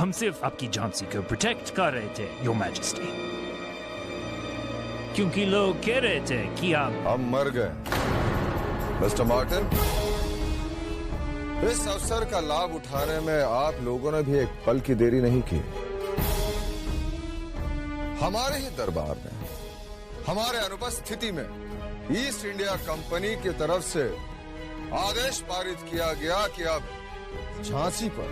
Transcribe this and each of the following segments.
हम सिर्फ आपकी झांसी को प्रोटेक्ट कर रहे थे, योर मैजेस्टी। क्योंकि लोग कह रहे थे कि हम मर गए मिस्टर मार्टिन। इस अवसर का लाभ उठाने में आप लोगों ने भी एक पल की देरी नहीं की। हमारे ही दरबार में हमारे अनुपस्थिति में ईस्ट इंडिया कंपनी की तरफ से आदेश पारित किया गया कि अब झांसी पर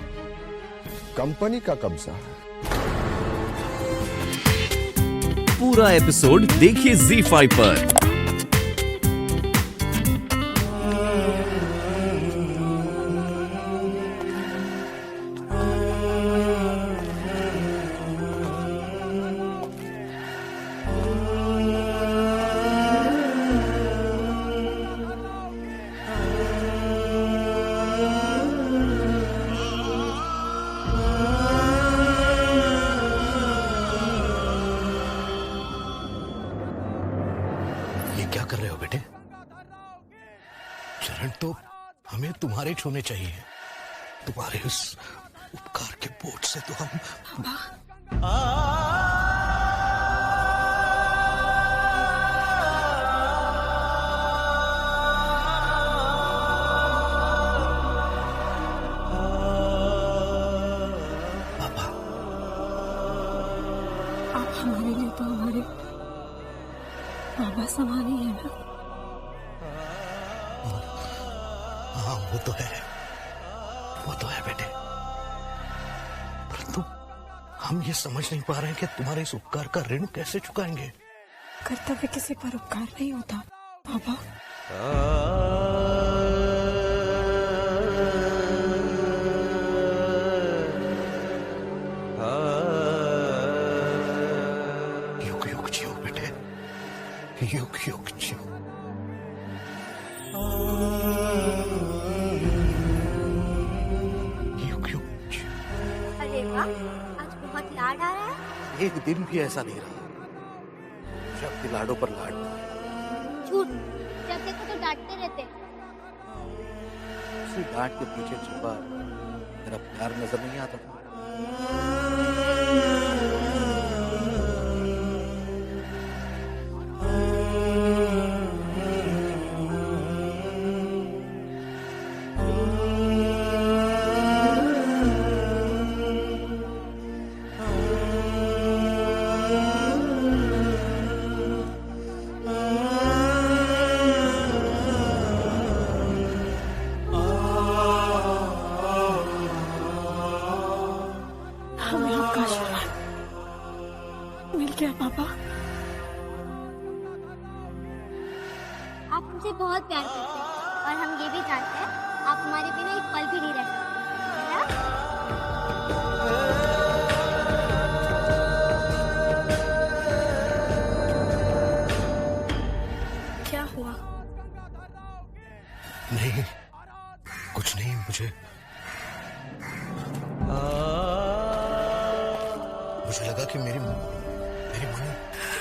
कंपनी का कब्जा है। पूरा एपिसोड देखिए ZEE5 पर। क्या कर रहे हो बेटे? चरण तो हमें तुम्हारे छूने चाहिए। तुम्हारे उस उपकार के बोझ से तो हम पापा, आप हमारे लिए तो हमारे बाबा समान ही है ना। हाँ वो तो है बेटे, परंतु हम ये समझ नहीं पा रहे हैं कि तुम्हारे इस उपकार का ऋण कैसे चुकाएंगे। कर्तव्य किसी पर उपकार नहीं होता बाबा। युग युग जियो बेटे, युग युग जियो। युग युग जियो। अरे वाह, आज बहुत लाड आ रहा है। एक दिन भी ऐसा नहीं रहा जब कि लाडों पर लाड ना आए। झूठ, जब देखो तो डांटते रहते। उसी डांट के पीछे छुपा मेरा प्यार नजर नहीं आता था। हमें आपका आशीर्वाद मिल गया पापा। आप हमसे बहुत प्यार करते हैं और हम ये भी जानते हैं आप हमारे बिना एक पल भी नहीं रह सकते, है ना? क्या हुआ? नहीं, कुछ नहीं। मुझे लगा कि मेरी मम्मी।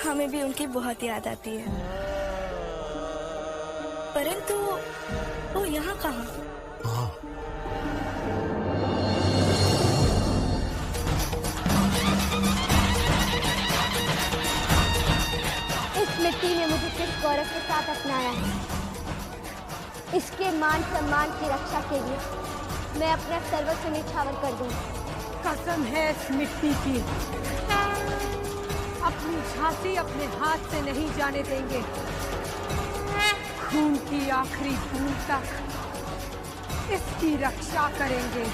हमें भी उनकी बहुत याद आती है, परंतु वो यहाँ कहाँ? हाँ, इस मिट्टी ने मुझे किस गौरव के साथ अपनाया है। इसके मान सम्मान की रक्षा के लिए मैं अपना सर्वस्व निछावर कर दूंगी। कसम है इस मिट्टी की, अपनी झांसी अपने हाथ से नहीं जाने देंगे। खून की आखिरी बूंद तक इसकी रक्षा करेंगे।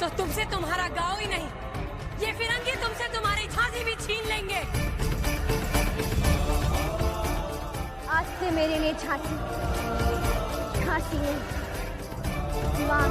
तो तुमसे तुम्हारा गांव ही नहीं, ये फिरंगी तुमसे तुम्हारी झांसी भी छीन लेंगे। आज से मेरे लिए झांसी नहीं, माँ।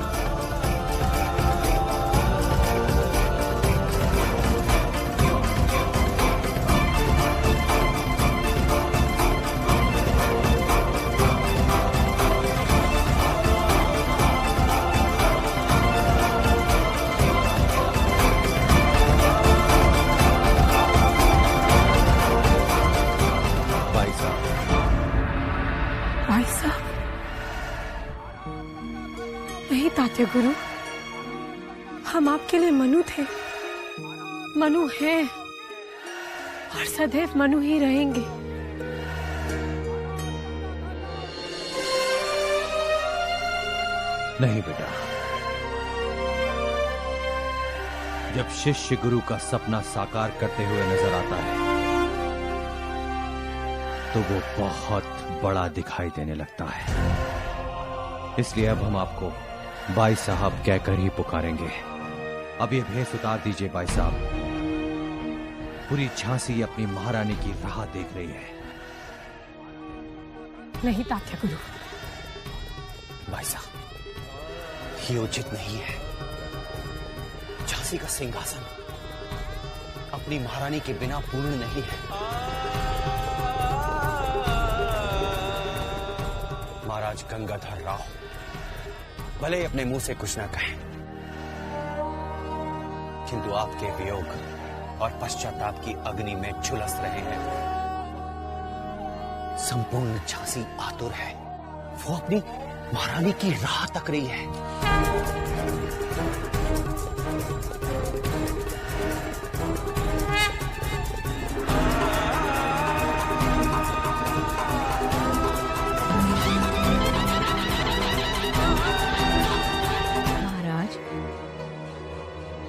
नहीं तात्या गुरु, हम आपके लिए मनु थे, मनु हैं और सदैव मनु ही रहेंगे। नहीं बेटा, जब शिष्य गुरु का सपना साकार करते हुए नजर आता है तो वो बहुत बड़ा दिखाई देने लगता है। इसलिए अब हम आपको भाई साहब कहकर ही पुकारेंगे। अब ये भेष उतार दीजिए भाई साहब। पूरी झांसी अपनी महारानी की राह देख रही है। नहीं तात्या गुरु, भाई साहब, ये उचित नहीं है। झांसी का सिंहासन अपनी महारानी के बिना पूर्ण नहीं है। महाराज गंगाधर राव भले ही अपने मुंह से कुछ ना कहें, किंतु आपके वियोग और पश्चाताप की अग्नि में झुलस रहे हैं। संपूर्ण झांसी आतुर है, वो अपनी महारानी की राह तक रही है। महाराज,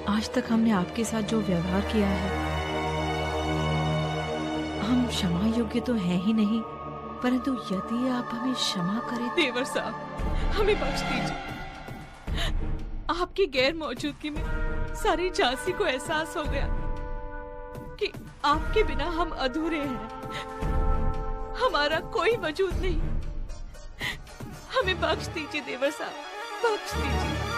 आज तक हमने आपके साथ जो व्यवहार किया है, हम क्षमा योग्य तो हैं ही नहीं, परंतु यदि आप हमें क्षमा करें। देवर साहब, हमें बख्श दीजिए। आपकी गैर मौजूदगी में सारी झांसी को एहसास हो गया कि आपके बिना हम अधूरे हैं, हमारा कोई वजूद नहीं। हमें बख्श दीजिए देवर साहब, बख्श दीजिए।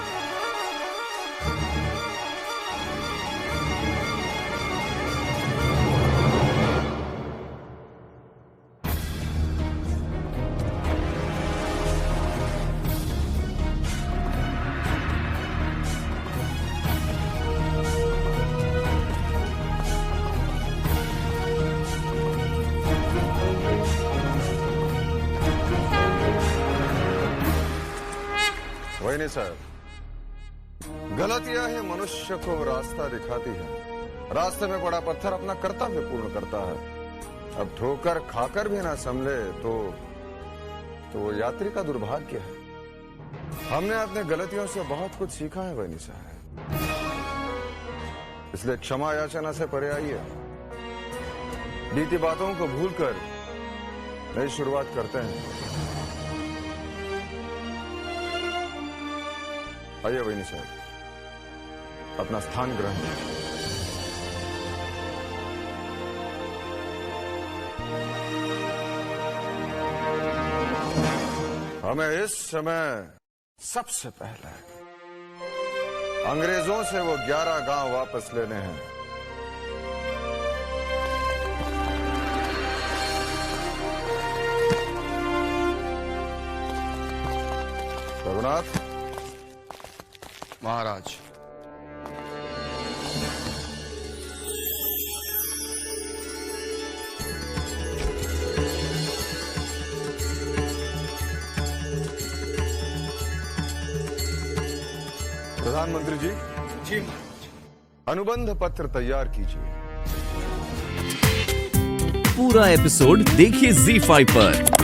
वही नहीं साहब, गलतियां ही मनुष्य को रास्ता दिखाती है। रास्ते में पड़ा पत्थर अपना कर्तव्य पूर्ण करता है। अब ठोकर खाकर भी ना संभले तो वो यात्री का दुर्भाग्य है। हमने अपने गलतियों से बहुत कुछ सीखा है वही नहीं साहब, इसलिए क्षमा याचना से परे आइए। बीती बातों को भूलकर नई शुरुआत करते हैं। आइए वही नहीं साहब, अपना स्थान ग्रहण कीजिए। हमें इस समय सबसे पहले अंग्रेजों से वो 11 गांव वापस लेने हैं। रघुनाथ महाराज, प्रधानमंत्री जी। जी, अनुबंध पत्र तैयार कीजिए। पूरा एपिसोड देखिए ZEE5 पर।